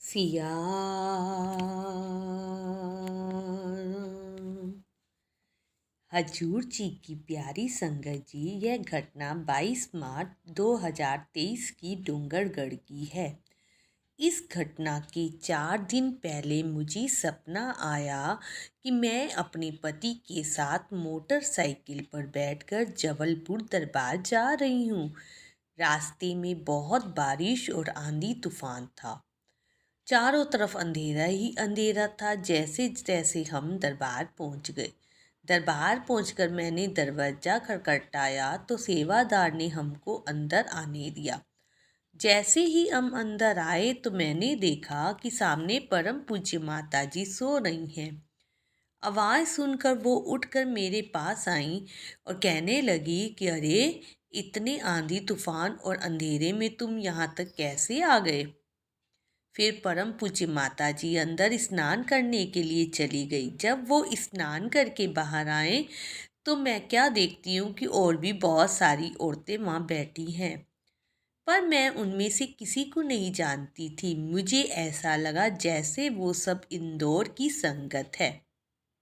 सिया हजूर जी की प्यारी संगत जी, यह घटना 22 मार्च 2023 की डोंगरगढ़ की है। इस घटना के 4 दिन पहले मुझे सपना आया कि मैं अपने पति के साथ मोटरसाइकिल पर बैठकर जबलपुर दरबार जा रही हूँ। रास्ते में बहुत बारिश और आंधी तूफान था। चारों तरफ अंधेरा ही अंधेरा था। जैसे जैसे हम दरबार पहुंच गए, दरबार पहुंचकर मैंने दरवाजा खटखटाया तो सेवादार ने हमको अंदर आने दिया। जैसे ही हम अंदर आए तो मैंने देखा कि सामने परम पूज्य माता जी सो रही हैं। आवाज़ सुनकर वो उठकर मेरे पास आई और कहने लगी कि अरे, इतने आंधी तूफान और अंधेरे में तुम यहाँ तक कैसे आ गए। फिर परम पूज्य माता जी अंदर स्नान करने के लिए चली गई। जब वो स्नान करके बाहर आए तो मैं क्या देखती हूँ कि और भी बहुत सारी औरतें वहाँ बैठी हैं, पर मैं उनमें से किसी को नहीं जानती थी। मुझे ऐसा लगा जैसे वो सब इंदौर की संगत है।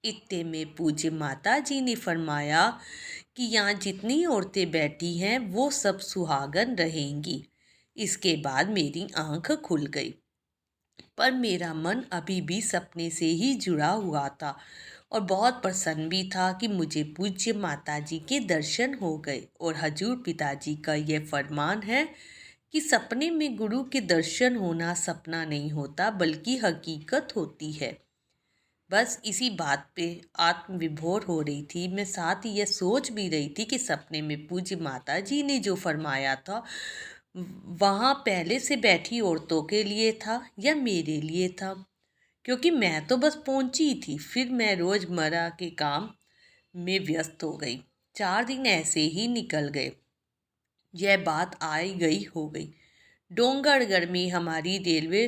इतने में पूज्य माता जी ने फरमाया कि यहाँ जितनी औरतें बैठी हैं वो सब सुहागन रहेंगी। इसके बाद मेरी आंख खुल गई, पर मेरा मन अभी भी सपने से ही जुड़ा हुआ था और बहुत प्रसन्न भी था कि मुझे पूज्य माता जी के दर्शन हो गए। और हजूर पिताजी का यह फरमान है कि सपने में गुरु के दर्शन होना सपना नहीं होता बल्कि हकीकत होती है। बस इसी बात पे आत्मविभोर हो रही थी मैं। साथ ही यह सोच भी रही थी कि सपने में पूज्य माता जी ने जो फरमाया था वहाँ पहले से बैठी औरतों के लिए था या मेरे लिए था, क्योंकि मैं तो बस पहुंची थी। फिर मैं रोज़मर्रा के काम में व्यस्त हो गई। 4 दिन ऐसे ही निकल गए। यह बात आई गई हो गई। डोंगरगढ़ में हमारी रेलवे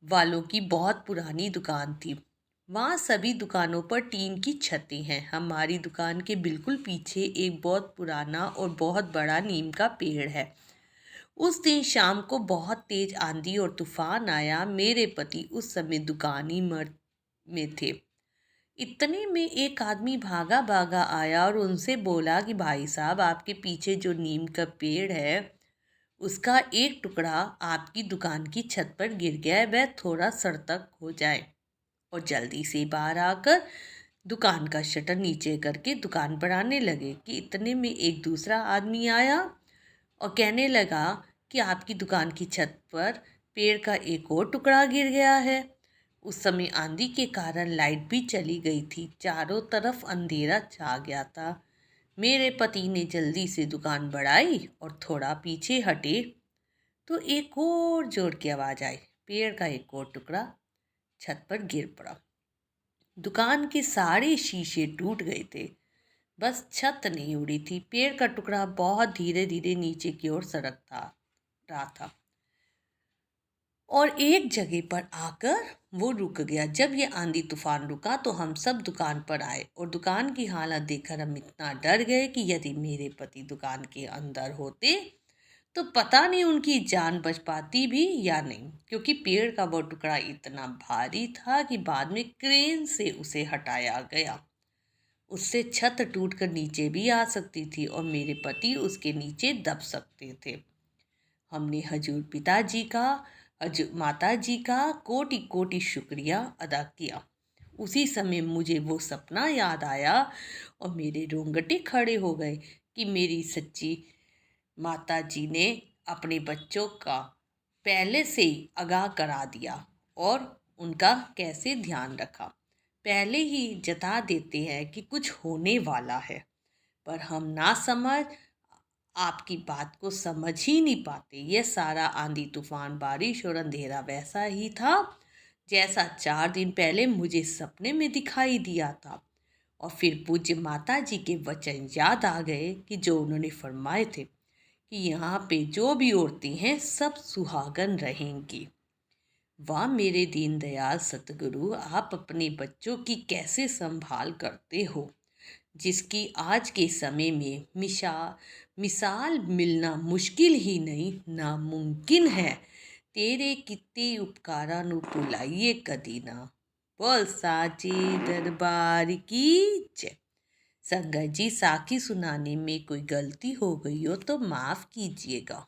वालों की बहुत पुरानी दुकान थी। वहाँ सभी दुकानों पर टीन की छतें हैं। हमारी दुकान के बिल्कुल पीछे एक बहुत पुराना और बहुत बड़ा नीम का पेड़ है। उस दिन शाम को बहुत तेज आंधी और तूफान आया। मेरे पति उस समय दुकानी में थे। इतने में एक आदमी भागा भागा आया और उनसे बोला कि भाई साहब, आपके पीछे जो नीम का पेड़ है उसका एक टुकड़ा आपकी दुकान की छत पर गिर गया है, वह थोड़ा सतर्क हो जाए और जल्दी से बाहर आकर दुकान का शटर नीचे करके दुकान पर आने लगे। कि इतने में एक दूसरा आदमी आया और कहने लगा कि आपकी दुकान की छत पर पेड़ का एक और टुकड़ा गिर गया है। उस समय आंधी के कारण लाइट भी चली गई थी। चारों तरफ अंधेरा छा गया था। मेरे पति ने जल्दी से दुकान बढ़ाई और थोड़ा पीछे हटे तो एक और जोर की आवाज़ आई। पेड़ का एक और टुकड़ा छत पर गिर पड़ा। दुकान के सारे शीशे टूट गए थे, बस छत नहीं उड़ी थी। पेड़ का टुकड़ा बहुत धीरे धीरे नीचे की ओर सरक रहा था और एक जगह पर आकर वो रुक गया। जब ये आंधी तूफान रुका तो हम सब दुकान पर आए और दुकान की हालत देखकर हम इतना डर गए कि यदि मेरे पति दुकान के अंदर होते तो पता नहीं उनकी जान बच पाती भी या नहीं, क्योंकि पेड़ का वो टुकड़ा इतना भारी था कि बाद में क्रेन से उसे हटाया गया। उससे छत टूटकर नीचे भी आ सकती थी और मेरे पति उसके नीचे दब सकते थे। हमने हजूर पिताजी का, हजूर माता जी का कोटि कोटि शुक्रिया अदा किया। उसी समय मुझे वो सपना याद आया और मेरे रोंगटे खड़े हो गए कि मेरी सच्ची माता जी ने अपने बच्चों का पहले से ही आगाह करा दिया और उनका कैसे ध्यान रखा। पहले ही जता देते हैं कि कुछ होने वाला है, पर हम ना समझ आपकी बात को समझ ही नहीं पाते। यह सारा आंधी तूफान, बारिश और अंधेरा वैसा ही था जैसा 4 दिन पहले मुझे सपने में दिखाई दिया था। और फिर पूज्य माता जी के वचन याद आ गए कि जो उन्होंने फरमाए थे कि यहाँ पे जो भी औरतें हैं सब सुहागन रहेंगी। वाह मेरे दीनदयाल सतगुरु, आप अपने बच्चों की कैसे संभाल करते हो, जिसकी आज के समय में मिसाल मिलना मुश्किल ही नहीं नामुमकिन है। तेरे किते उपकारां नूं भुलाइए कदी ना। बोल साचे दरबार की जय। संगत जी, साखी सुनाने में कोई गलती हो गई हो तो माफ़ कीजिएगा।